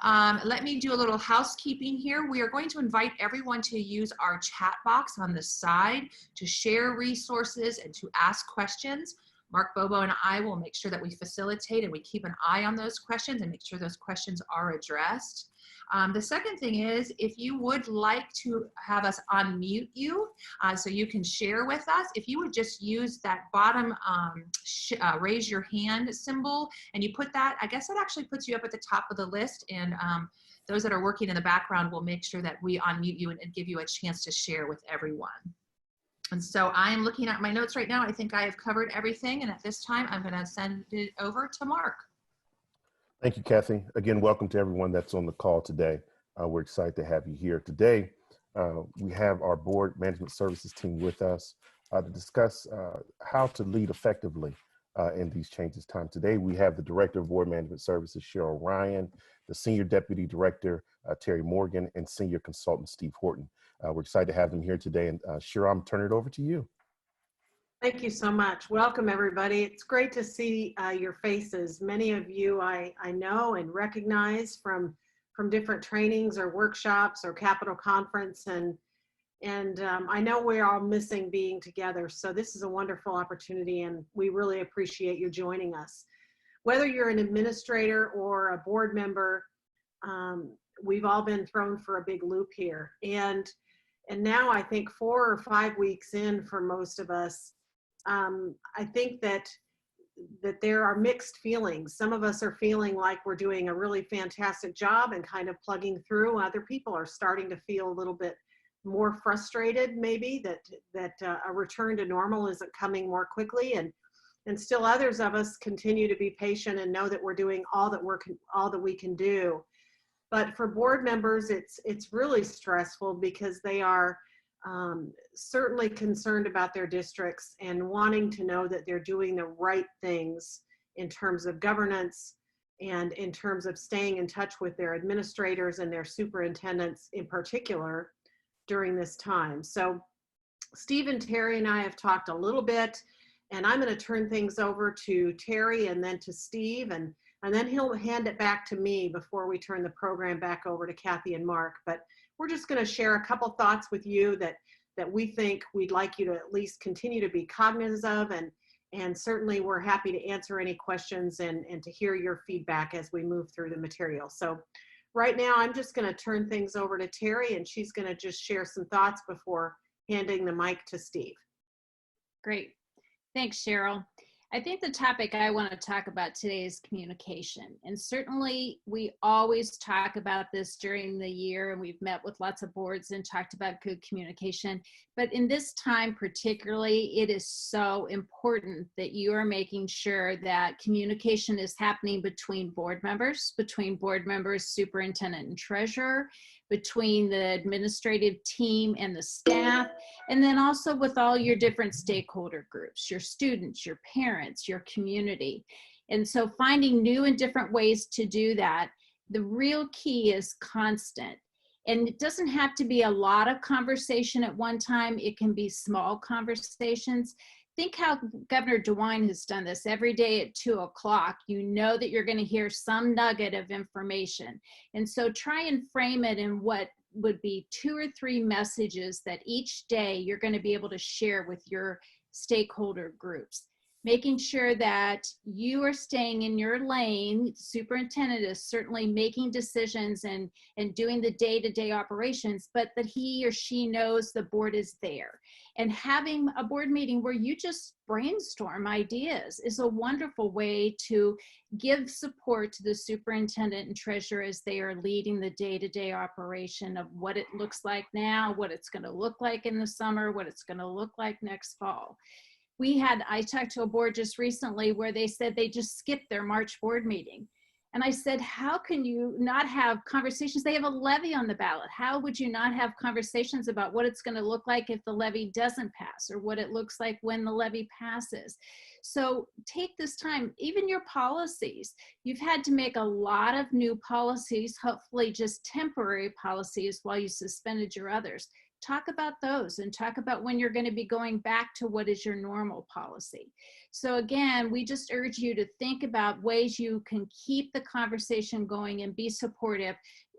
Let me do a little housekeeping here. We are going to invite everyone to use our chat box on the side to share resources and to ask questions. Mark Bobo and I will make sure that we facilitate and we keep an eye on those questions and make sure those questions are addressed. The second thing is, if you would like to have us unmute you so you can share with us, if you would just use that bottom raise your hand symbol and you put that, I guess that actually puts you up at the top of the list, and those that are working in the background will make sure that we unmute you and give you a chance to share with everyone. And so I'm looking at my notes right now. I think I have covered everything, and at this time I'm going to send it over to Mark. Thank you, Kathy. Again, welcome to everyone that's on the call today. We're excited to have you here today. We have our board management services team with us to discuss how to lead effectively in these changes time. Today, we have the Director of Board Management Services, Cheryl Ryan, the Senior Deputy Director, Terry Morgan, and Senior Consultant, Steve Horton. We're excited to have them here today. And Cheryl, I'm turning it over to you. Thank you so much. Welcome, everybody. It's great to see your faces. Many of you I know and recognize from different trainings or workshops or Capitol Conference, and I know we're all missing being together. So this is a wonderful opportunity, and we really appreciate you joining us. Whether you're an administrator or a board member, we've all been thrown for a big loop here. And now I think 4 or 5 weeks in for most of us, I think that there are mixed feelings. Some of us are feeling like we're doing a really fantastic job and kind of plugging through. Other people are starting to feel a little bit more frustrated, maybe that a return to normal isn't coming more quickly, and still others of us continue to be patient and know that we're doing all that we can do. But for board members, it's really stressful because they are certainly concerned about their districts and wanting to know that they're doing the right things in terms of governance and in terms of staying in touch with their administrators and their superintendents in particular during this time. So Steve and Terry and I have talked a little bit, and I'm going to turn things over to Terry and then to Steve, and then he'll hand it back to me before we turn the program back over to Kathy and Mark. But we're just going to share a couple thoughts with you that we think we'd like you to at least continue to be cognizant of, and certainly we're happy to answer any questions and to hear your feedback as we move through the material. So right now I'm just going to turn things over to Terry, and she's going to just share some thoughts before handing the mic to Steve. Great. Thanks, Cheryl. I think the topic I want to talk about today is communication. And certainly we always talk about this during the year, and we've met with lots of boards and talked about good communication. But in this time particularly, it is so important that you are making sure that communication is happening between board members, superintendent and treasurer, between the administrative team and the staff, and then also with all your different stakeholder groups, your students, your parents, your community. And so finding new and different ways to do that, the real key is constant. And it doesn't have to be a lot of conversation at one time. It can be small conversations. Think how Governor DeWine has done this every day at 2 o'clock. You know that you're going to hear some nugget of information. And so try and frame it in what would be 2 or 3 messages that each day you're going to be able to share with your stakeholder groups. Making sure that you are staying in your lane. The superintendent is certainly making decisions and doing the day-to-day operations, but that he or she knows the board is there. And having a board meeting where you just brainstorm ideas is a wonderful way to give support to the superintendent and treasurer as they are leading the day-to-day operation of what it looks like now, what it's going to look like in the summer, what it's going to look like next fall. I talked to a board just recently where they said they just skipped their March board meeting. And I said, how can you not have conversations? They have a levy on the ballot. How would you not have conversations about what it's going to look like if the levy doesn't pass, or what it looks like when the levy passes? So take this time, even your policies. You've had to make a lot of new policies, hopefully just temporary policies while you suspended your others. talk about those and talk about when you're going to be going back to what is your normal policy. So again, we just urge you to think about ways you can keep the conversation going and be supportive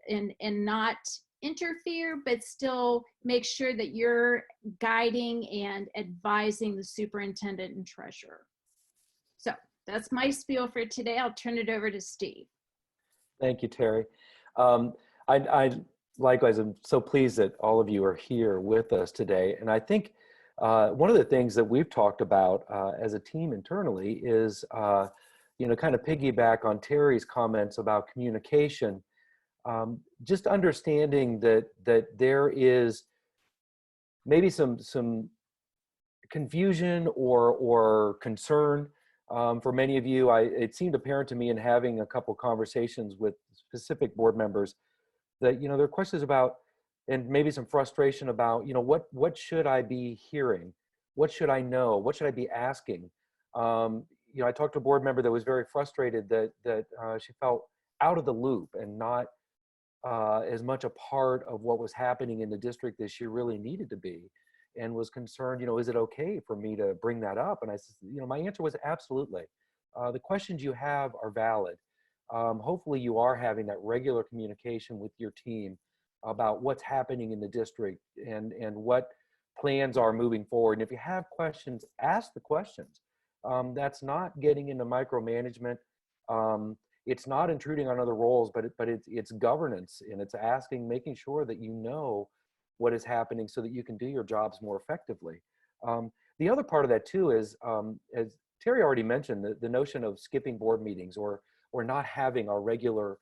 and not interfere, but still make sure that you're guiding and advising the superintendent and treasurer. So that's my spiel for today. I'll turn it over to Steve. Thank you, Terry. I likewise am so pleased that all of you are here with us today. And I think one of the things that we've talked about as a team internally is, you know, kind of piggyback on Terry's comments about communication. Just understanding that there is maybe some confusion or concern for many of you. It seemed apparent to me in having a couple conversations with specific board members that, you know, there are questions about, and maybe some frustration about, you know, what should I be hearing? What should I know? What should I be asking? You know, I talked to a board member that was very frustrated that she felt out of the loop and not as much a part of what was happening in the district as she really needed to be, and was concerned, you know, is it okay for me to bring that up? And I said, you know, my answer was absolutely. The questions you have are valid. Hopefully you are having that regular communication with your team about what's happening in the district and what plans are moving forward. And if you have questions, ask the questions. That's not getting into micromanagement. It's not intruding on other roles, but it's governance, and it's asking, making sure that you know what is happening so that you can do your jobs more effectively. The other part of that too is, as Terry already mentioned, the notion of skipping board meetings or not having our regular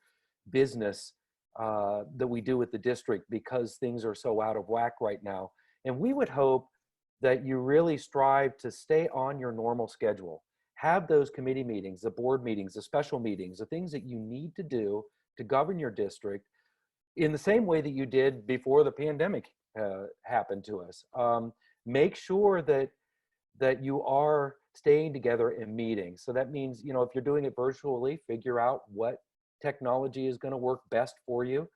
business that we do with the district because things are so out of whack right now. And we would hope that you really strive to stay on your normal schedule. Have those committee meetings, the board meetings, the special meetings, the things that you need to do to govern your district in the same way that you did before the pandemic happened to us. Make sure that you are staying together in meetings. So that means, you know, if you're doing it virtually, figure out what technology is going to work best for you.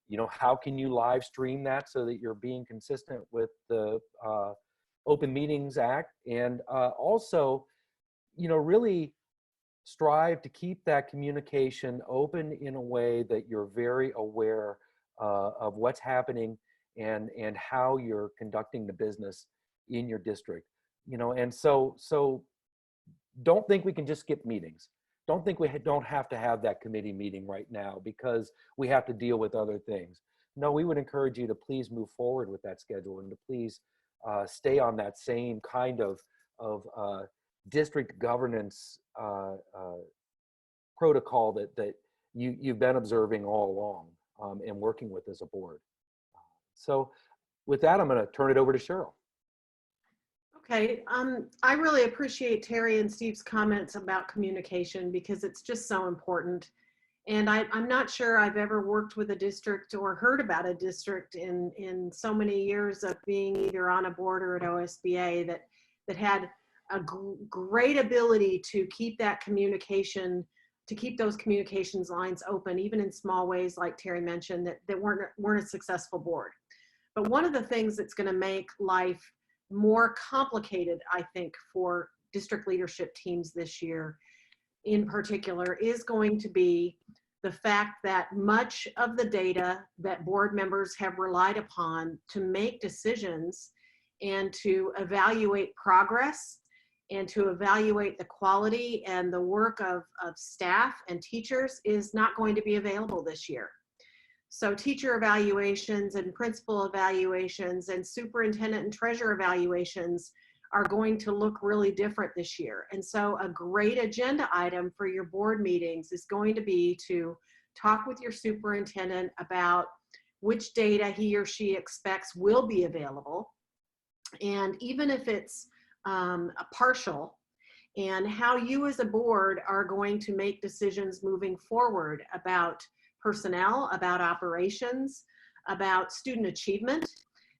You know, how can you live stream that so that you're being consistent with the Open Meetings Act, and also, you know, really strive to keep that communication open in a way that you're very aware of what's happening and how you're conducting the business in your district. You know, and so don't think we can just skip meetings. Don't think we don't have to have that committee meeting right now because we have to deal with other things. No, we would encourage you to please move forward with that schedule and to please stay on that same kind of district governance protocol that you've been observing all along and working with as a board. So with that, I'm going to turn it over to Cheryl. Okay, I really appreciate Terry and Steve's comments about communication because it's just so important. And I'm not sure I've ever worked with a district or heard about a district in so many years of being either on a board or at OSBA that had a great ability to keep that communication, to keep those communications lines open, even in small ways, like Terry mentioned, that weren't a successful board. But one of the things that's going to make life more complicated, I think, for district leadership teams this year in particular is going to be the fact that much of the data that board members have relied upon to make decisions and to evaluate progress and to evaluate the quality and the work of staff and teachers is not going to be available this year. So teacher evaluations and principal evaluations and superintendent and treasurer evaluations are going to look really different this year. And so a great agenda item for your board meetings is going to be to talk with your superintendent about which data he or she expects will be available. And even if it's a partial, and how you as a board are going to make decisions moving forward about personnel, about operations, about student achievement.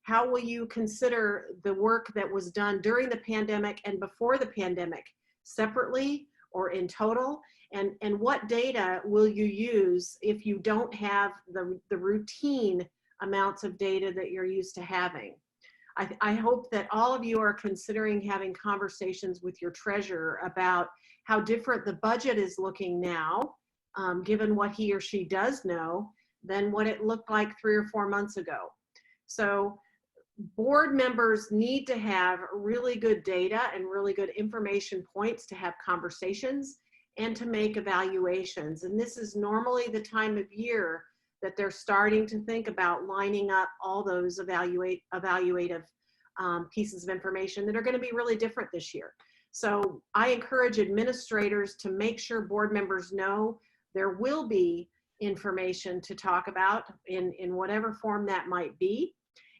How will you consider the work that was done during the pandemic and before the pandemic separately or in total? And what data will you use if you don't have the routine amounts of data that you're used to having. I hope that all of you are considering having conversations with your treasurer about how different the budget is looking now, given what he or she does know, than what it looked like 3 or 4 months ago. So board members need to have really good data and really good information points to have conversations and to make evaluations. And this is normally the time of year that they're starting to think about lining up all those evaluative pieces of information that are going to be really different this year. So I encourage administrators to make sure board members know there will be information to talk about in whatever form that might be,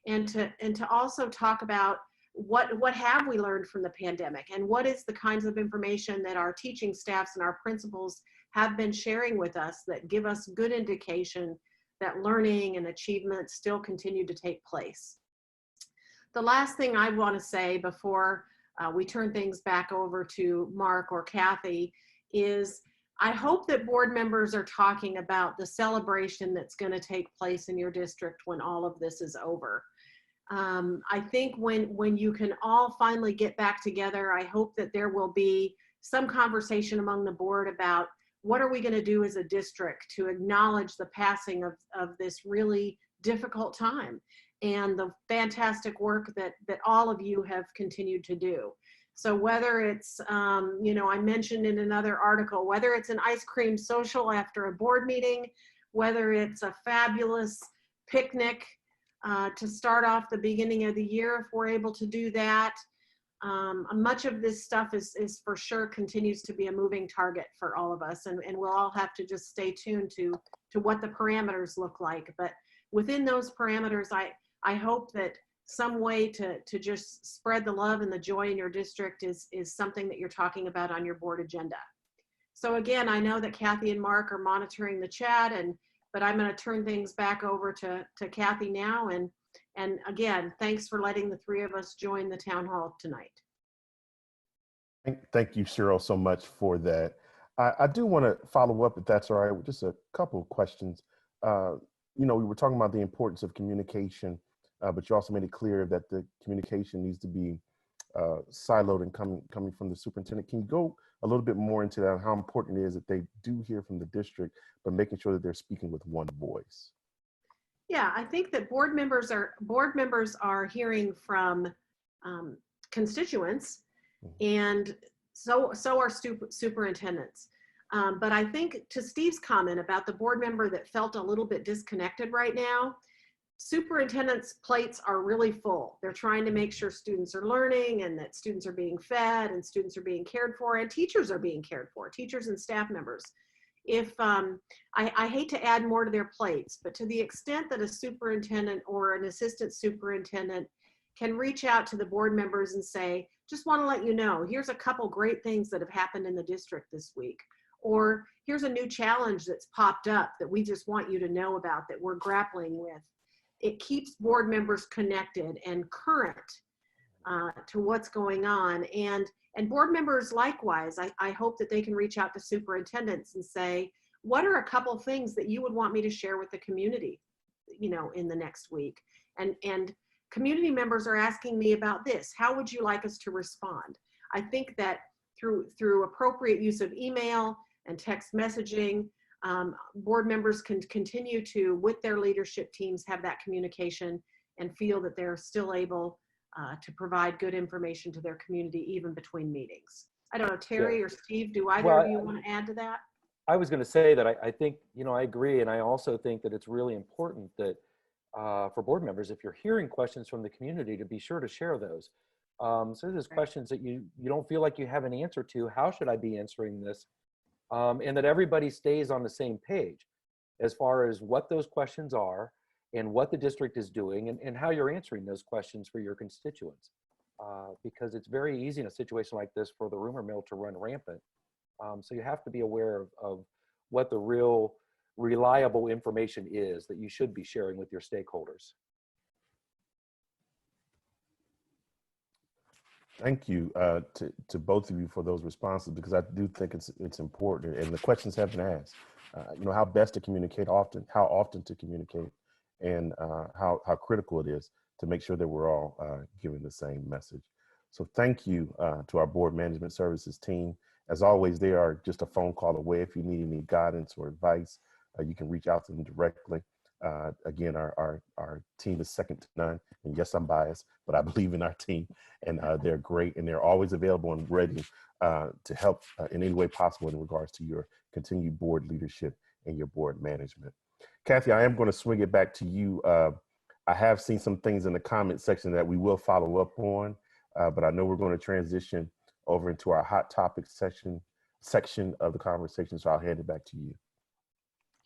and to also talk about what have we learned from the pandemic, and what is the kinds of information that our teaching staffs and our principals have been sharing with us that give us good indication that learning and achievement still continue to take place. The last thing I want to say before we turn things back over to Mark or Kathy is I hope that board members are talking about the celebration that's going to take place in your district when all of this is over. I think when you can all finally get back together, I hope that there will be some conversation among the board about what are we going to do as a district to acknowledge the passing of this really difficult time and the fantastic work that all of you have continued to do. So whether it's, you know, I mentioned in another article, whether it's an ice cream social after a board meeting, whether it's a fabulous picnic to start off the beginning of the year, if we're able to do that. Much of this stuff is for sure continues to be a moving target for all of us, and we'll all have to just stay tuned to what the parameters look like. But within those parameters, I hope that some way to just spread the love and the joy in your district is something that you're talking about on your board agenda. So again, I know that Kathy and Mark are monitoring the chat, but I'm going to turn things back over to Kathy now. And again, thanks for letting the three of us join the town hall tonight. Thank you, Cheryl, so much for that. I do want to follow up, if that's all right, with just a couple of questions. You know, we were talking about the importance of communication, but you also made it clear that the communication needs to be siloed and coming from the superintendent. Can you go a little bit more into that, how important it is that they do hear from the district, but making sure that they're speaking with one voice? Yeah, I think that board members are hearing from constituents, and so are superintendents. But I think to Steve's comment about the board member that felt a little bit disconnected right now, superintendents' plates are really full. They're trying to make sure students are learning and that students are being fed and students are being cared for and teachers are being cared for, teachers and staff members. If I hate to add more to their plates, but to the extent that a superintendent or an assistant superintendent can reach out to the board members and say, just want to let you know, here's a couple great things that have happened in the district this week. Or here's a new challenge that's popped up that we just want you to know about that we're grappling with. It keeps board members connected and current to what's going on. And board members likewise, I hope that they can reach out to superintendents and say, what are a couple things that you would want me to share with the community, you know, in the next week? And community members are asking me about this. How would you like us to respond? I think that through appropriate use of email and text messaging, board members can continue to, with their leadership teams, have that communication and feel that they're still able to provide good information to their community even between meetings. I don't know, Terry or Steve, do either of you want to add to that? I was going to say that I think, you know, I agree. And I also think that it's really important that for board members, if you're hearing questions from the community, to be sure to share those. So there's questions that you don't feel like you have an answer to. How should I be answering this? And that everybody stays on the same page as far as what those questions are and what the district is doing and how you're answering those questions for your constituents. Because it's very easy in a situation like this for the rumor mill to run rampant. So you have to be aware of what the real reliable information is that you should be sharing with your stakeholders. Thank you to both of you for those responses, because I do think it's important, and the questions have been asked. You know, how best to communicate, how often to communicate, and how critical it is to make sure that we're all giving the same message. So thank you to our board management services team. As always, they are just a phone call away. If you need any guidance or advice, you can reach out to them directly. Again, our team is second to none. And yes, I'm biased, but I believe in our team, and they're great, and they're always available and ready to help in any way possible in regards to your continued board leadership and your board management. Kathy, I am going to swing it back to you. I have seen some things in the comment section that we will follow up on, but I know we're going to transition over into our hot topics section of the conversation, so I'll hand it back to you.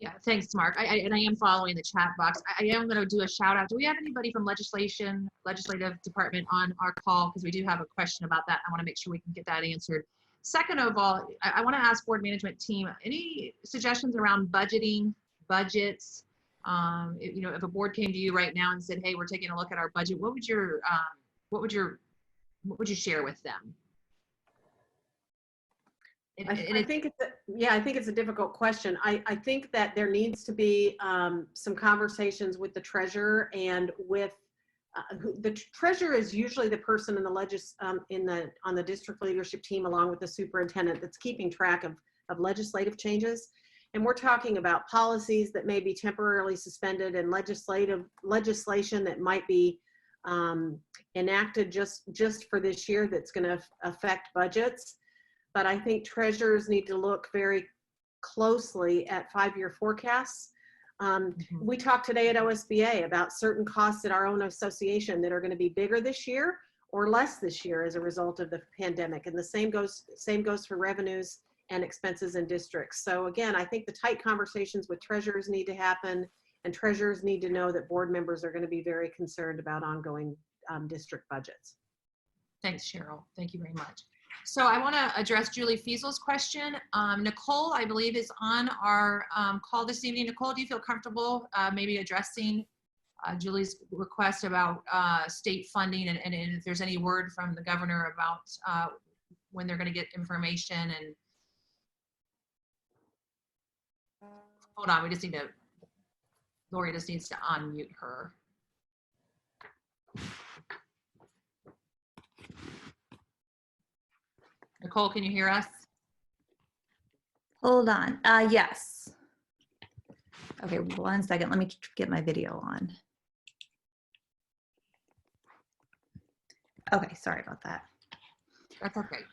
Yeah, thanks, Mark. And I am following the chat box. I am going to do a shout out. Do we have anybody from legislative department on our call? Because we do have a question about that. I want to make sure we can get that answered. Second of all, I want to ask board management team, any suggestions around budgeting, budgets? If a board came to you right now and said, "Hey, we're taking a look at our budget," what would you share with them? I think it's a difficult question. I think that there needs to be some conversations with the treasurer, and with the treasurer is usually the person in the on the district leadership team, along with the superintendent, that's keeping track of legislative changes. And we're talking about policies that may be temporarily suspended, and legislation that might be enacted just for this year that's going to affect budgets. But I think treasurers need to look very closely at 5-year forecasts. We talked today at OSBA about certain costs at our own association that are going to be bigger this year or less this year as a result of the pandemic. And the same goes for revenues and expenses in districts. So again, I think the tight conversations with treasurers need to happen, and treasurers need to know that board members are going to be very concerned about ongoing district budgets. Thanks, Cheryl. Thank you very much. So I want to address Julie Fiesel's question. Nicole, I believe, is on our call this evening. Nicole, do you feel comfortable maybe addressing Julie's request about state funding, and if there's any word from the governor about when they're going to get information? And hold on, Lori just needs to unmute her. Nicole, can you hear us? Hold on. Yes. Okay, 1 second. Let me get my video on. Okay, sorry about that. That's okay.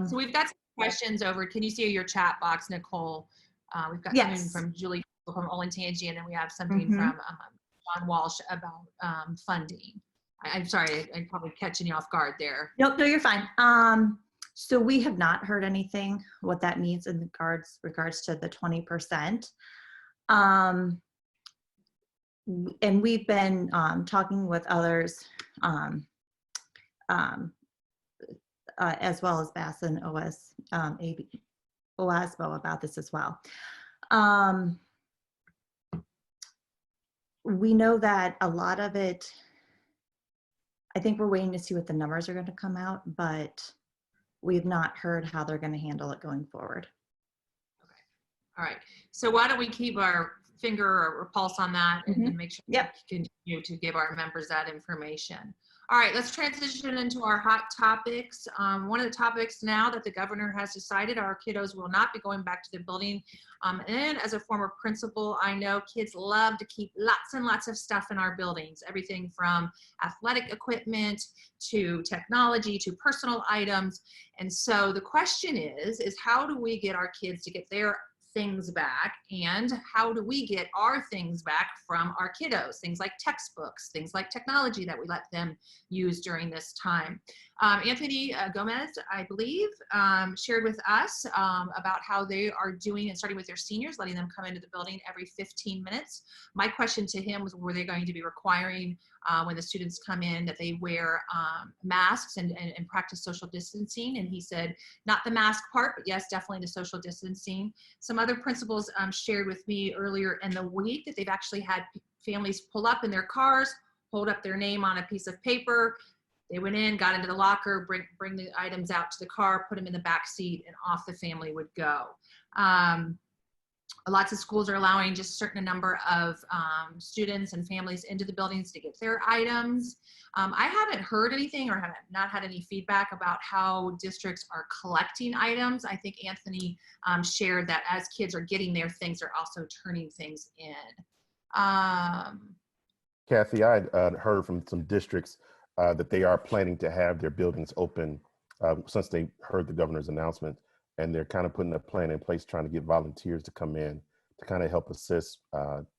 So we've got some questions over. Can you see your chat box, Nicole? We've got something from Julie from Olentangy, and then we have something from John Walsh about funding. I'm sorry, I'm probably catching you off guard there. Nope, no, you're fine. So we have not heard anything what that means in regards to the 20%. And we've been talking with others as well as BAS and OSBA about this as well. We know that a lot of it, I think we're waiting to see what the numbers are going to come out, but we've not heard how they're going to handle it going forward. Okay. All right. So why don't we keep our finger or pulse on that and make sure we continue to give our members that information. All right, let's transition into our hot topics. One of the topics now that the governor has decided, our kiddos will not be going back to the building. And as a former principal, I know kids love to keep lots and lots of stuff in our buildings, everything from athletic equipment to technology to personal items. And so the question is how do we get our kids to get their things back, and how do we get our things back from our kiddos, things like textbooks, things like technology that we let them use during this time. Anthony Gomez, I believe, shared with us about how they are doing and starting with their seniors, letting them come into the building every 15 minutes. My question to him was, were they going to be requiring when the students come in that they wear masks and practice social distancing? And he said, not the mask part, but yes, definitely the social distancing. Some other principals shared with me earlier in the week that they've actually had families pull up in their cars, hold up their name on a piece of paper. They went in, got into the locker, bring the items out to the car, put them in the back seat, and off the family would go. Lots of schools are allowing just a certain number of students and families into the buildings to get their items. I haven't heard anything or have not had any feedback about how districts are collecting items. I think Anthony shared that as kids are getting their things, they're also turning things in. Kathy, I heard from some districts that they are planning to have their buildings open since they heard the governor's announcement, and they're kind of putting a plan in place, trying to get volunteers to come in to kind of help assist,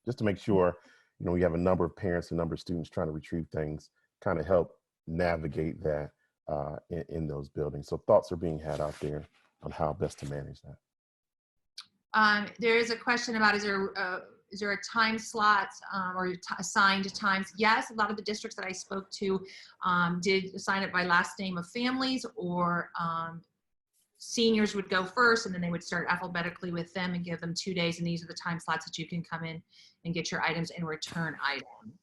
just to make sure, you know, we have a number of parents, a number of students trying to retrieve things, kind of help navigate that in those buildings. So thoughts are being had out there on how best to manage that. There is a question about, is there a time slot or assigned times? Yes, a lot of the districts that I spoke to did assign it by last name of families, or seniors would go first and then they would start alphabetically with them and give them 2 days, and these are the time slots that you can come in and get your items and return items.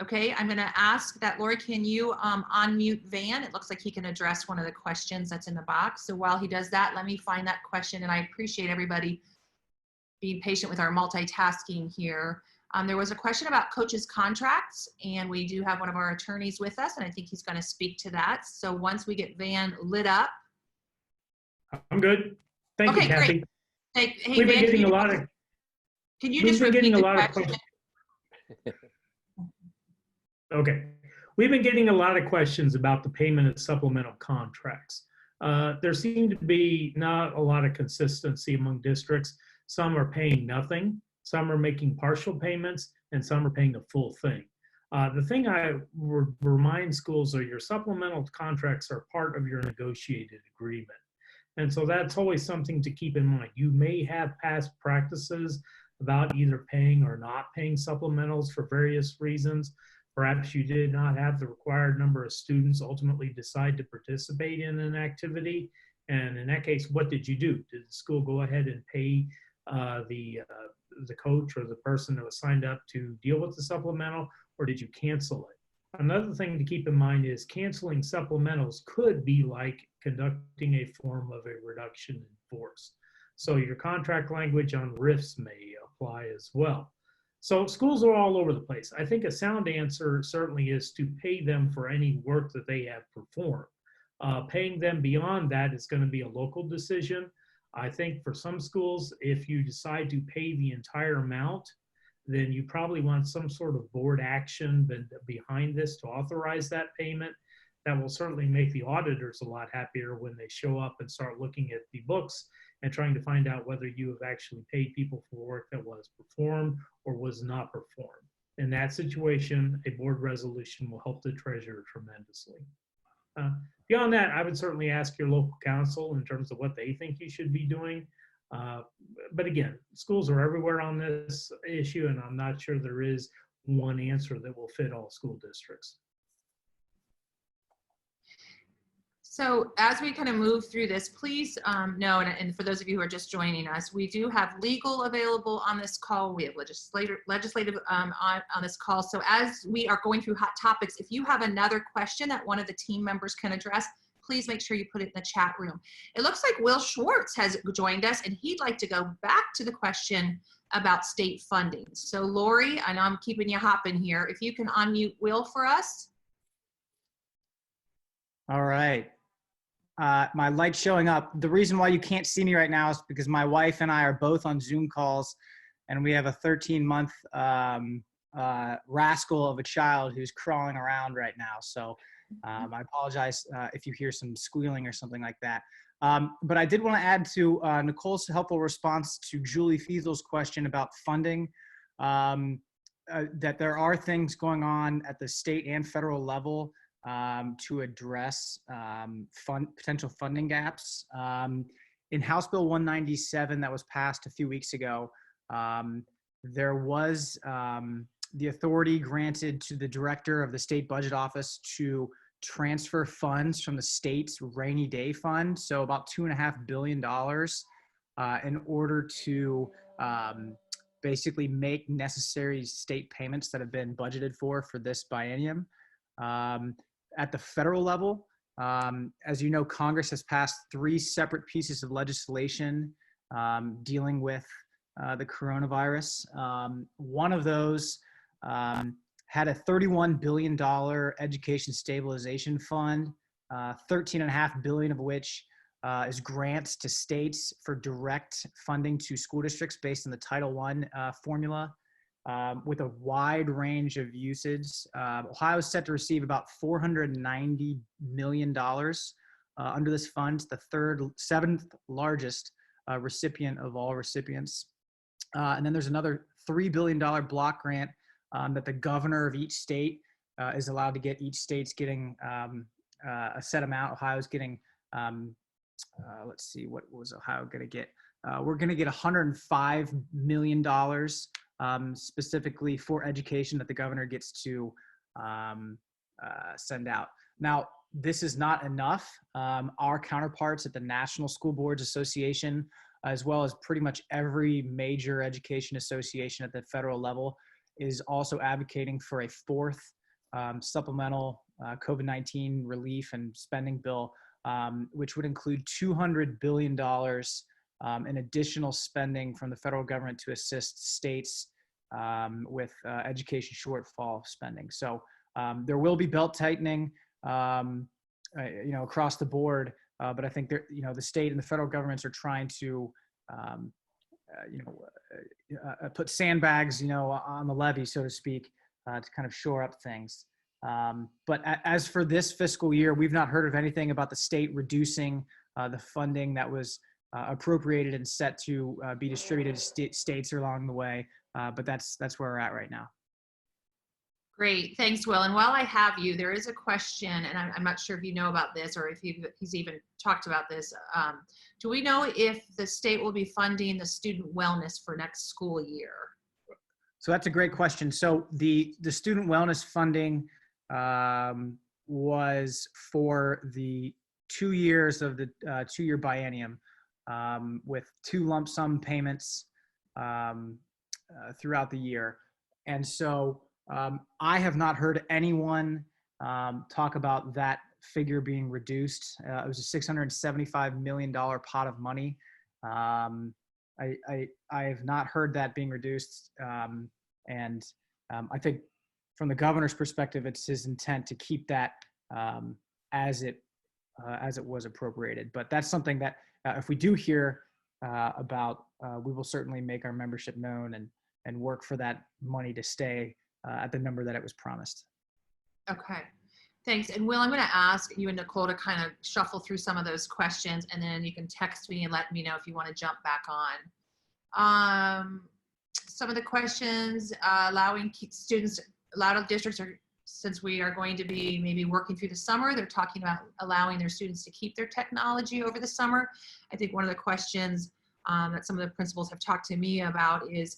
Okay, I'm gonna ask that, Lori, can you unmute Van? It looks like he can address one of the questions that's in the box. So while he does that, let me find that question, and I appreciate everybody being patient with our multitasking here. There was a question about coaches' contracts, and we do have one of our attorneys with us, and I think he's gonna speak to that. So once we get Van lit up. I'm good. Thank you, Kathy. Great. Hey, We've been Van, getting a lot of. can you just repeat the question? Okay. We've been getting a lot of questions about the payment of supplemental contracts. There seemed to be not a lot of consistency among districts. Some are paying nothing, some are making partial payments, and some are paying the full thing. The thing I would remind schools are your supplemental contracts are part of your negotiated agreement. And so that's always something to keep in mind. You may have past practices about either paying or not paying supplementals for various reasons. Perhaps you did not have the required number of students ultimately decide to participate in an activity. And in that case, what did you do? Did the school go ahead and pay the coach or the person that was signed up to deal with the supplemental, or did you cancel it? Another thing to keep in mind is canceling supplementals could be like conducting a form of a reduction in force. So your contract language on RIFs may apply as well. So schools are all over the place. I think a sound answer certainly is to pay them for any work that they have performed. Paying them beyond that is going to be a local decision. I think for some schools, if you decide to pay the entire amount, then you probably want some sort of board action behind this to authorize that payment. That will certainly make the auditors a lot happier when they show up and start looking at the books and trying to find out whether you have actually paid people for work that was performed or was not performed. In that situation, a board resolution will help the treasurer tremendously. Beyond that, I would certainly ask your local council in terms of what they think you should be doing. But again, schools are everywhere on this issue, and I'm not sure there is one answer that will fit all school districts. So as we kind of move through this, please know, and for those of you who are just joining us, we do have legal available on this call. We have legislative on this call. So as we are going through hot topics, if you have another question that one of the team members can address, please make sure you put it in the chat room. It looks like Will Schwartz has joined us, and he'd like to go back to the question about state funding. So Lori, I know I'm keeping you hopping here. If you can unmute Will for us. All right. My light's showing up. The reason why you can't see me right now is because my wife and I are both on Zoom calls, and we have a 13-month rascal of a child who's crawling around right now. So I apologize if you hear some squealing or something like that. But I did want to add to Nicole's helpful response to Julie Fiesel's question about funding, that there are things going on at the state and federal level to address potential funding gaps. In House Bill 197 that was passed a few weeks ago, there was the authority granted to the director of the state budget office to transfer funds from the state's rainy day fund, so about $2.5 billion, in order to basically make necessary state payments that have been budgeted for this biennium. At the federal level, As you know, Congress has passed 3 separate pieces of legislation dealing with the coronavirus. One of those had a $31 billion education stabilization fund, $13.5 billion of which is grants to states for direct funding to school districts based on the Title I formula, with a wide range of usage. Ohio is set to receive about $490 million under this fund, the 7th largest recipient of all recipients. And then there's another $3 billion block grant that the governor of each state is allowed to get. Each state's getting a set amount. Ohio's getting, let's see, what was Ohio going to get? We're going to get $105 million specifically for education that the governor gets to send out. Now, this is not enough. Our counterparts at the National School Boards Association, as well as pretty much every major education association at the federal level, is also advocating for a 4th supplemental COVID-19 relief and spending bill, which would include $200 billion in additional spending from the federal government to assist states with education shortfall spending. So there will be belt tightening, across the board. But I think the state and the federal governments are trying to, put sandbags, on the levee, so to speak, to kind of shore up things. But as for this fiscal year, we've not heard of anything about the state reducing the funding that was appropriated and set to be distributed to states along the way. But that's where we're at right now. Great, thanks, Will. And while I have you, there is a question, and I'm not sure if you know about this or if he's even talked about this. Do we know if the state will be funding the student wellness for next school year? So that's a great question. So the student wellness funding was for the 2 years of the 2-year biennium, with 2 lump sum payments throughout the year. And so I have not heard anyone talk about that figure being reduced. It was a $675 million pot of money. I have not heard that being reduced. And I think from the governor's perspective, it's his intent to keep that as it was appropriated. But that's something that if we do hear about, we will certainly make our membership known and work for that money to stay at the number that it was promised. Okay, thanks. And Will, I'm going to ask you and Nicole to kind of shuffle through some of those questions, and then you can text me and let me know if you want to jump back on. Some of the questions, a lot of districts are, since we are going to be maybe working through the summer, they're talking about allowing their students to keep their technology over the summer. I think one of the questions that some of the principals have talked to me about is,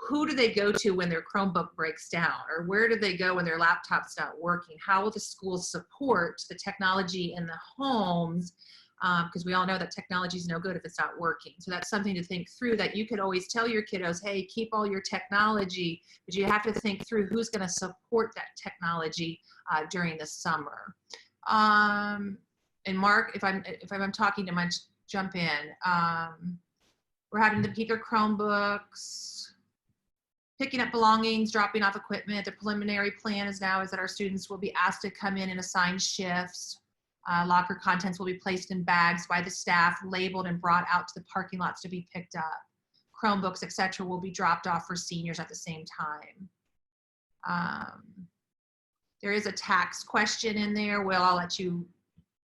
who do they go to when their Chromebook breaks down, or where do they go when their laptop's not working? How will the schools support the technology in the homes? Because we all know that technology is no good if it's not working. So that's something to think through, that you could always tell your kiddos, hey, keep all your technology, but you have to think through who's going to support that technology during the summer. And Mark, if I'm talking too much, jump in. We're having them keep their Chromebooks, picking up belongings, dropping off equipment. The preliminary plan is that our students will be asked to come in assigned shifts. Locker contents will be placed in bags by the staff, labeled and brought out to the parking lots to be picked up. Chromebooks, etc., will be dropped off for seniors at the same time. There is a tax question in there. Will, I'll let you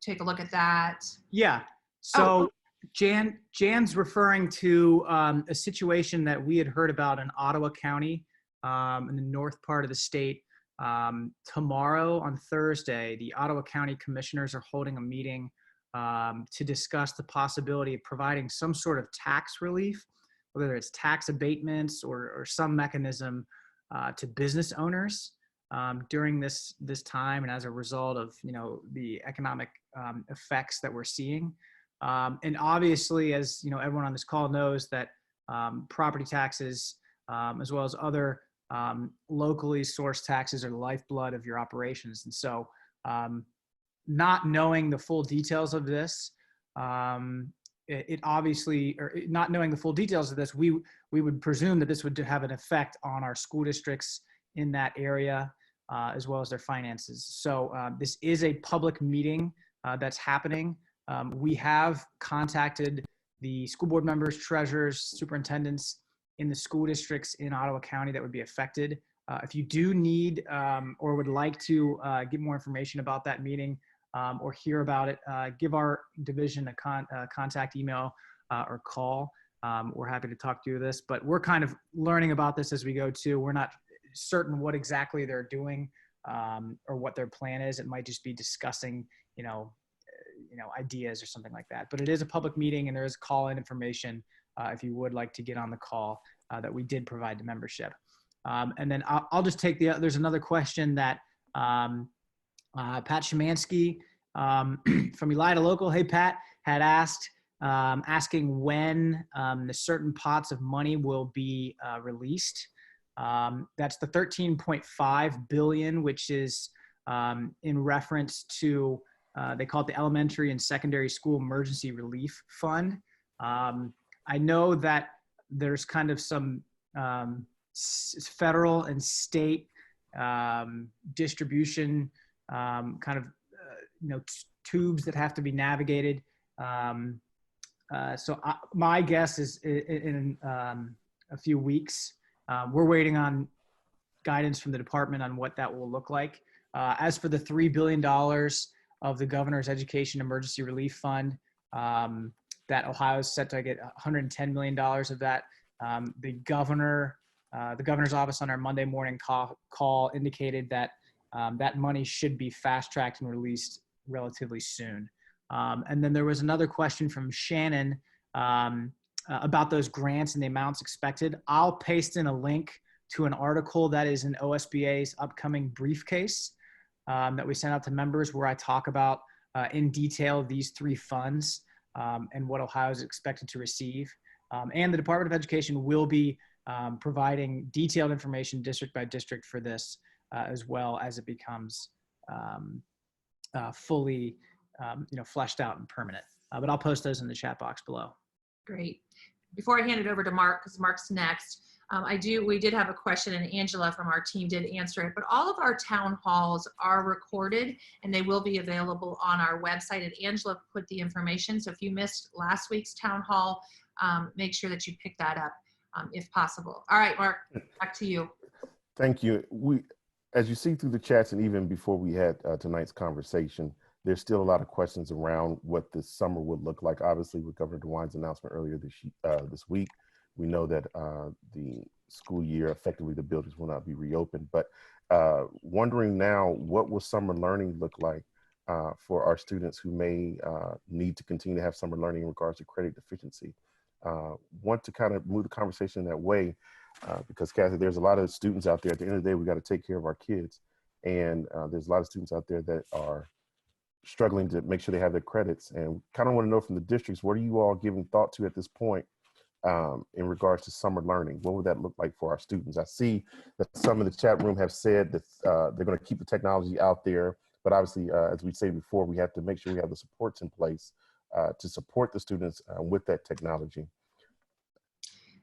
take a look at that. Yeah. So Jan's referring to a situation that we had heard about in Ottawa County in the north part of the state. Tomorrow, on Thursday, the Ottawa County Commissioners are holding a meeting to discuss the possibility of providing some sort of tax relief, whether it's tax abatements or some mechanism to business owners during this time, and as a result of the economic effects that we're seeing. And obviously, as everyone on this call knows, that property taxes, as well as other locally sourced taxes, are the lifeblood of your operations. And so not knowing the full details of this, it obviously, or not knowing the full details of this, we would presume that this would have an effect on our school districts in that area, as well as their finances. So this is a public meeting that's happening. We have contacted the school board members, treasurers, superintendents in the school districts in Ottawa County that would be affected. If you do need or would like to get more information about that meeting or hear about it, give our division a contact email or call. We're happy to talk through this, but we're kind of learning about this as we go too. We're not certain what exactly they're doing or what their plan is. It might just be discussing, ideas or something like that. But it is a public meeting, and there is call-in information if you would like to get on the call that we did provide to membership. And then I'll just take there's another question that Pat Szymanski from Elida Local, hey Pat, had asked, asking when the certain pots of money will be released. That's the 13.5 billion, which is in reference to, they call it the Elementary and Secondary School Emergency Relief Fund. I know that there's kind of some federal and state distribution tubes that have to be navigated. So my guess is in a few weeks. We're waiting on guidance from the department on what that will look like. As for the $3 billion of the Governor's Education Emergency Relief Fund, that Ohio is set to get $110 million of that. The governor's office on our Monday morning call indicated that that money should be fast-tracked and released relatively soon. And then there was another question from Shannon about those grants and the amounts expected. I'll paste in a link to an article that is in OSBA's upcoming briefcase that we sent out to members, where I talk about in detail these three funds and what Ohio is expected to receive. And the Department of Education will be providing detailed information district by district for this, as well as it becomes fully fleshed out and permanent. But I'll post those in the chat box below. Great. Before I hand it over to Mark, because Mark's next, we did have a question, and Angela from our team did answer it, but all of our town halls are recorded and they will be available on our website, and Angela put the information. So if you missed last week's town hall, make sure that you pick that up if possible. All right, Mark, back to you. Thank you. As you see through the chats, and even before we had tonight's conversation, there's still a lot of questions around what the summer would look like. Obviously, with Governor DeWine's announcement earlier this week, we know that the school year, effectively the buildings will not be reopened. But wondering now, what will summer learning look like for our students who may need to continue to have summer learning in regards to credit deficiency? Want to kind of move the conversation that way because, Kathy, there's a lot of students out there. At the end of the day, we got to take care of our kids. And there's a lot of students out there that are struggling to make sure they have their credits, and kind of want to know from the districts, what are you all giving thought to at this point in regards to summer learning? What would that look like for our students? I see that some in the chat room have said that they're going to keep the technology out there, but obviously, as we said before, we have to make sure we have the supports in place to support the students with that technology.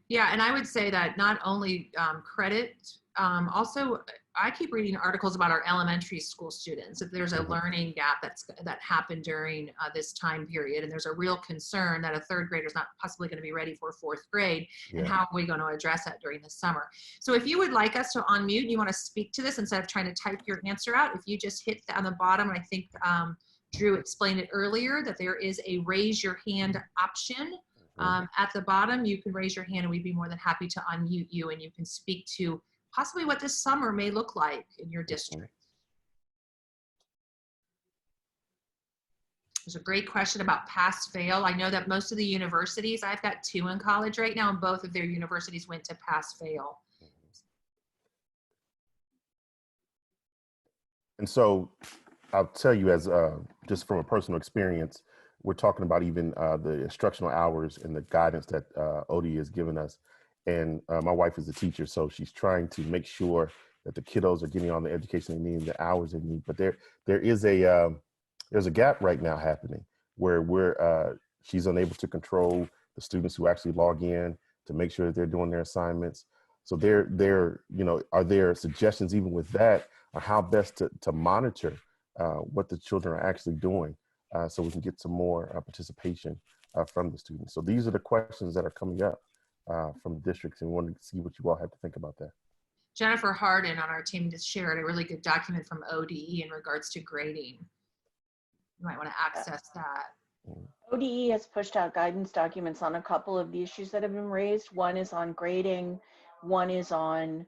Yeah, and I would say that not only credit, also I keep reading articles about our elementary school students. If there's a learning gap that happened during this time period, and there's a real concern that a third grader is not possibly going to be ready for fourth grade, and how are we going to address that during the summer? So if you would like us to unmute, and you want to speak to this instead of trying to type your answer out, if you just hit on the bottom, and I think Drew explained it earlier, that there is a raise your hand option. At the bottom, you can raise your hand and we'd be more than happy to unmute you, and you can speak to possibly what this summer may look like in your district. There's a great question about pass fail. I know that most of the universities, I've got 2 in college right now, and both of their universities went to pass fail. And so I'll tell you, as just from a personal experience, we're talking about even the instructional hours and the guidance that ODE has given us. And my wife is a teacher, so she's trying to make sure that the kiddos are getting all the education they need, the hours they need. But there is a there's a gap right now happening where she's unable to control the students who actually log in to make sure that they're doing their assignments. So are there suggestions even with that on how best to monitor what the children are actually doing so we can get some more participation from the students? So these are the questions that are coming up from districts, and we wanted to see what you all had to think about that. Jennifer Harden on our team just shared a really good document from ODE in regards to grading. You might want to access that. ODE has pushed out guidance documents on a couple of the issues that have been raised. One is on grading, one is on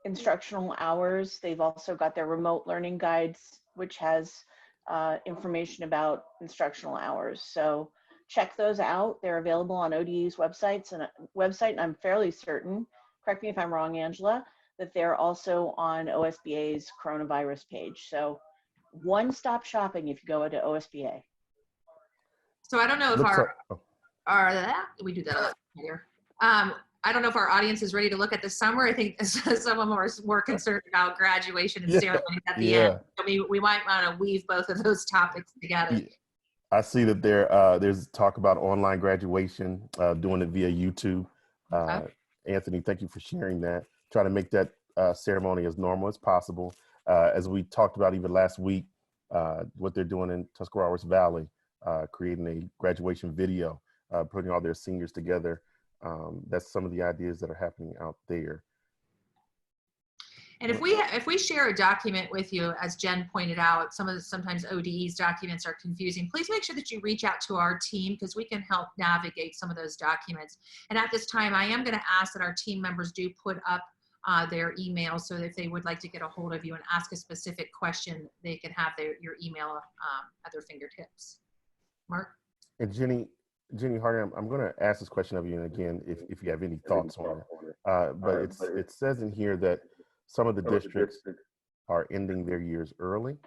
instructional hours. They've also got their remote learning guides, which has information about instructional hours. So check those out. They're available on ODE's website, and I'm fairly certain, correct me if I'm wrong, Angela, that they're also on OSBA's coronavirus page. So one-stop shopping if you go into OSBA. So I don't know if we do that a lot here. I don't know if our audience is ready to look at the summer. I think some of them are more concerned about graduation and ceremonies at the end. So we might want to weave both of those topics together. Yeah. I see that there's talk about online graduation, doing it via YouTube. Anthony, thank you for sharing that. Try to make that ceremony as normal as possible. As we talked about even last week, what they're doing in Tuscarawas Valley, creating a graduation video, putting all their seniors together. That's some of the ideas that are happening out there. And if we share a document with you, as Jen pointed out, sometimes ODE's documents are confusing. Please make sure that you reach out to our team because we can help navigate some of those documents. And at this time, I am going to ask that our team members do put up their emails, so that if they would like to get a hold of you and ask a specific question, they can have your email at their fingertips. Mark? And Jenny Harden, I'm going to ask this question of you, and again, if you have any thoughts on it. But it says in here that some of the districts are ending their years early,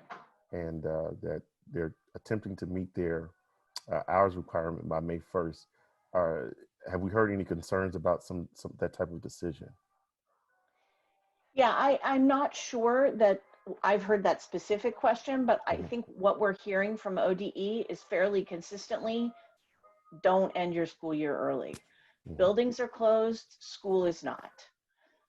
and that they're attempting to meet their hours requirement by May 1st. Have we heard any concerns about some that type of decision? Yeah, I'm not sure that I've heard that specific question, but I think what we're hearing from ODE is fairly consistently, don't end your school year early. Buildings are closed, school is not.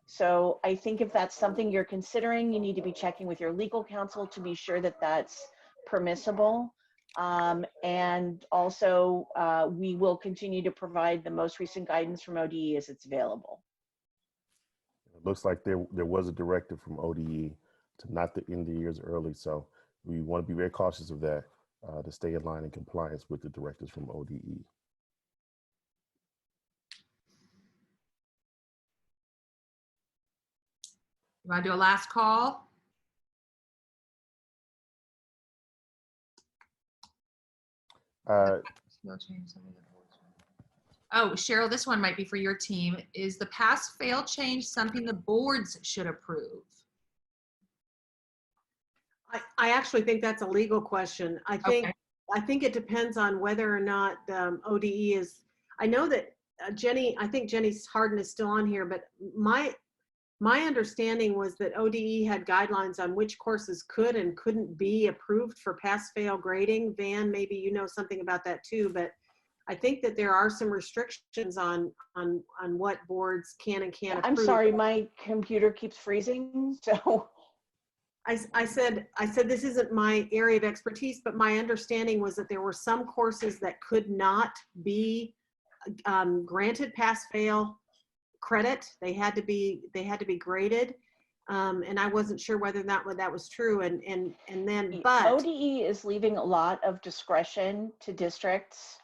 So I think if that's something you're considering, you need to be checking with your legal counsel to be sure that that's permissible. And also, we will continue to provide the most recent guidance from ODE as it's available. It looks like there was a directive from ODE to not to end the years early. So we want to be very cautious of that to stay in line in compliance with the directives from ODE. You want to do a last call? Oh, Cheryl, this one might be for your team. Is the pass-fail change something the boards should approve? I actually think that's a legal question. I think it depends on whether or not ODE is. I know that I think Jenny Harden is still on here, but my understanding was that ODE had guidelines on which courses could and couldn't be approved for pass-fail grading. Van, maybe you know something about that too, but I think that there are some restrictions on what boards can and can't approve. I'm sorry, my computer keeps freezing, so. I said this isn't my area of expertise, but my understanding was that there were some courses that could not be granted pass-fail credit. They had to be graded, and I wasn't sure whether that was true. But ODE is leaving a lot of discretion to districts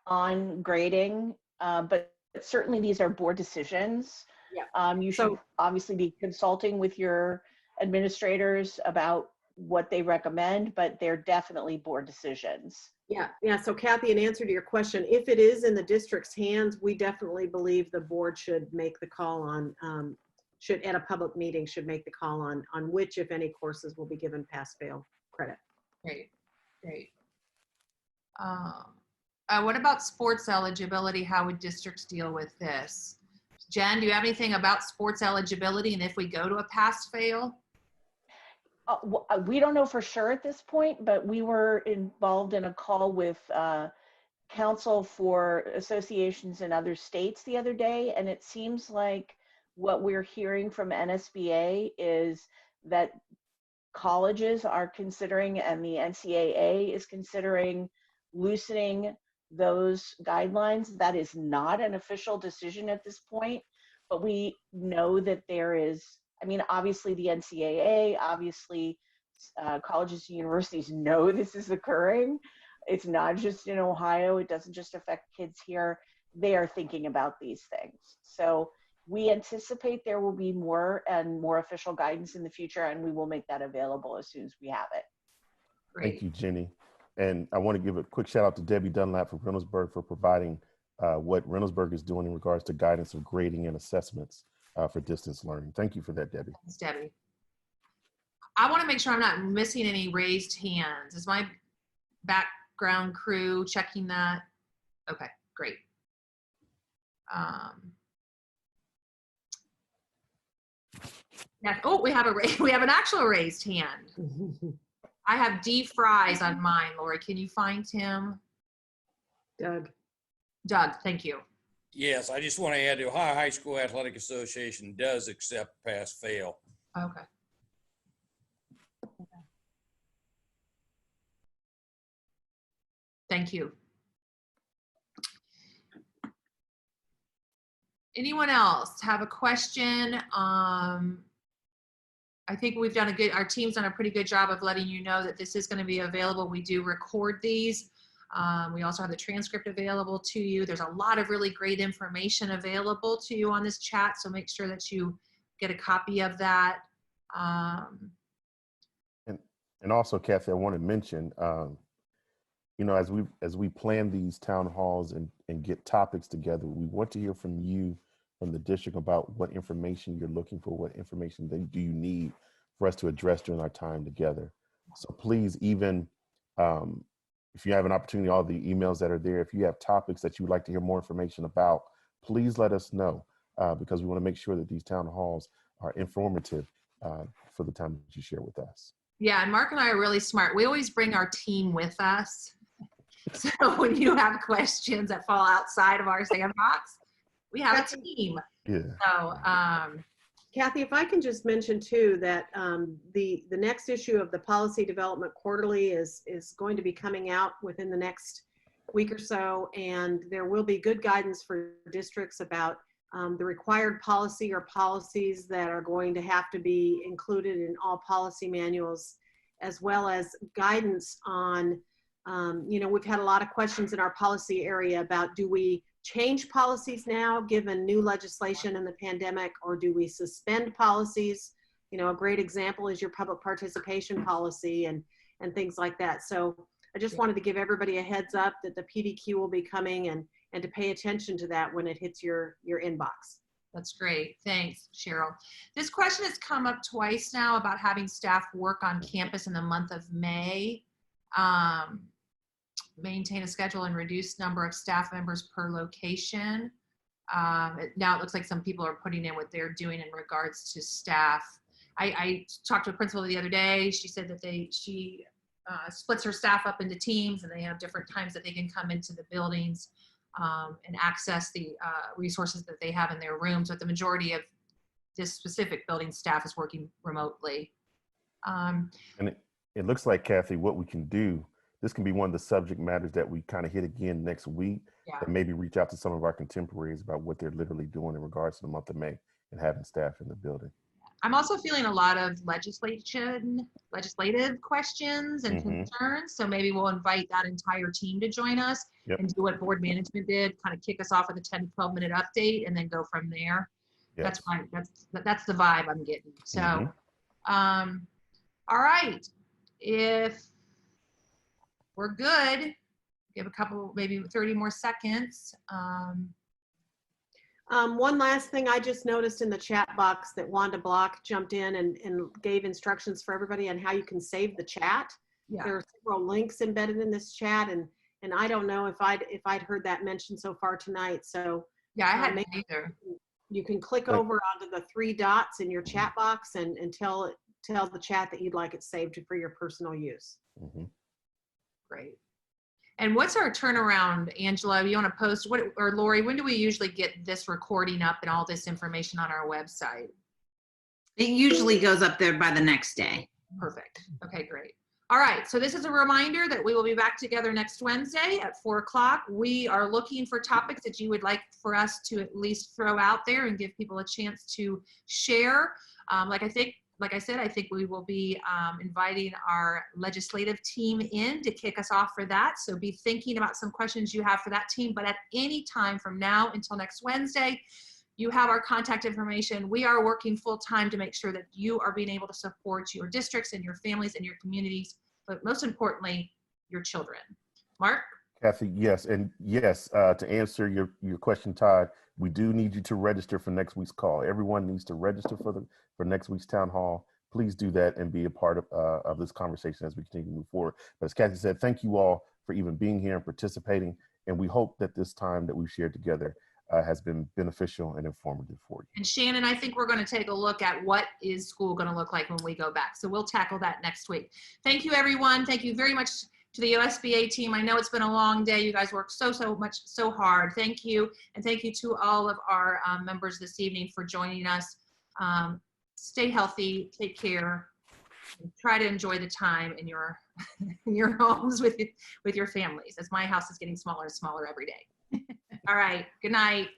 on grading, but certainly these are board decisions. Yeah. You should obviously be consulting with your administrators about what they recommend, but they're definitely board decisions. Yeah. So Kathy, in answer to your question, if it is in the district's hands, we definitely believe the board should make the call on, should at a public meeting should make the call on which, if any, courses will be given pass-fail credit. Great. What about sports eligibility? How would districts deal with this? Jen, do you have anything about sports eligibility and if we go to a pass-fail? We don't know for sure at this point, but we were involved in a call with counsel for associations in other states the other day, and it seems like what we're hearing from NSBA is that colleges are considering, and the NCAA is considering, loosening those guidelines. That is not an official decision at this point, but we know that there is, I mean, obviously the NCAA, obviously colleges and universities know this is occurring. It's not just in Ohio. It doesn't just affect kids here. They are thinking about these things. So we anticipate there will be more and more official guidance in the future, and we will make that available as soon as we have it. Great. Thank you, Jenny. And I want to give a quick shout out to Debbie Dunlap from Reynoldsburg for providing what Reynoldsburg is doing in regards to guidance of grading and assessments for distance learning. Thank you for that, Debbie. Thanks, Debbie. I want to make sure I'm not missing any raised hands. Is my background crew checking that? Okay, great. Yeah. Oh, we have an actual raised hand. I have D Fries on mine. Lori, can you find him? Doug. Doug, thank you. Yes, I just want to add, the Ohio High School Athletic Association does accept pass-fail. Okay. Thank you. Anyone else have a question? I think we've done our team's done a pretty good job of letting you know that this is going to be available. We do record these. We also have the transcript available to you. There's a lot of really great information available to you on this chat, so make sure that you get a copy of that. And also, Kathy, I want to mention, you know, as we plan these town halls and get topics together, we want to hear from you, from the district, about what information you're looking for, what information do you need for us to address during our time together. So please, even if you have an opportunity, all the emails that are there, if you have topics that you would like to hear more information about, please let us know, because we want to make sure that these town halls are informative for the time that you share with us. Yeah, and Mark and I are really smart. We always bring our team with us. So when you have questions that fall outside of our sandbox, we have a team. Yeah. So, Kathy, if I can just mention too that the next issue of the Policy Development Quarterly is going to be coming out within the next week or so, and there will be good guidance for districts about the required policy or policies that are going to have to be included in all policy manuals, as well as guidance on, you know, we've had a lot of questions in our policy area about, do we change policies now given new legislation in the pandemic, or do we suspend policies? You know, a great example is your public participation policy and things like that. So I just wanted to give everybody a heads up that the PDQ will be coming, and to pay attention to that when it hits your inbox. that's great. Thanks, Cheryl. This question has come up twice now about having staff work on campus in the month of May. Maintain a schedule and reduce number of staff members per location. Now it looks like some people are putting in what they're doing in regards to staff. I talked to a principal the other day. She said that she splits her staff up into teams, and they have different times that they can come into the buildings and access the resources that they have in their rooms. But the majority of this specific building staff is working remotely. And it looks like, Kathy, what we can do, this can be one of the subject matters that we kind of hit again next week, Yeah. and maybe reach out to some of our contemporaries about what they're literally doing in regards to the month of May and having staff in the building. I'm also feeling a lot of legislative questions and concerns. So maybe we'll invite that entire team to join us and do what board management did, kind of kick us off with a 10 to 12 minute update and then go from there. Yes. That's the vibe I'm getting. So, all right. If we're good, give a couple, maybe 30 more seconds. One last thing I just noticed in the chat box that Wanda Block jumped in and gave instructions for everybody on how you can save the chat. Yeah. There are several links embedded in this chat, and I don't know if I'd heard that mentioned so far tonight. So yeah, I hadn't either. You can click over onto the 3 dots in your chat box and tell tell the chat that you'd like it saved for your personal use. Great. And what's our turnaround, Angela? You want to post what, or Lori, when do we usually get this recording up and all this information on our website? It usually goes up there by the next day. Perfect. Okay, great. All right, so this is a reminder that we will be back together next Wednesday at 4 o'clock. We are looking for topics that you would like for us to at least throw out there and give people a chance to share. Like I said, I think we will be inviting our legislative team in to kick us off for that. So be thinking about some questions you have for that team, but at any time from now until next Wednesday, you have our contact information. We are working full time to make sure that you are being able to support your districts and your families and your communities, but most importantly, your children. Mark? Kathy, yes. And yes, to answer your question, Todd, we do need you to register for next week's call. Everyone needs to register for next week's town hall. Please do that and be a part of this conversation as we continue to move forward. But as Kathy said, thank you all for even being here and participating. And we hope that this time that we've shared together has been beneficial and informative for you. And Shannon, I think we're going to take a look at what is school going to look like when we go back. So we'll tackle that next week. Thank you, everyone. Thank you very much to the OSBA team. I know it's been a long day. You guys worked so hard. Thank you. And thank you to all of our members this evening for joining us. Stay healthy, take care, and try to enjoy the time in your in your homes with your families, as my house is getting smaller and smaller every day. All right, good night.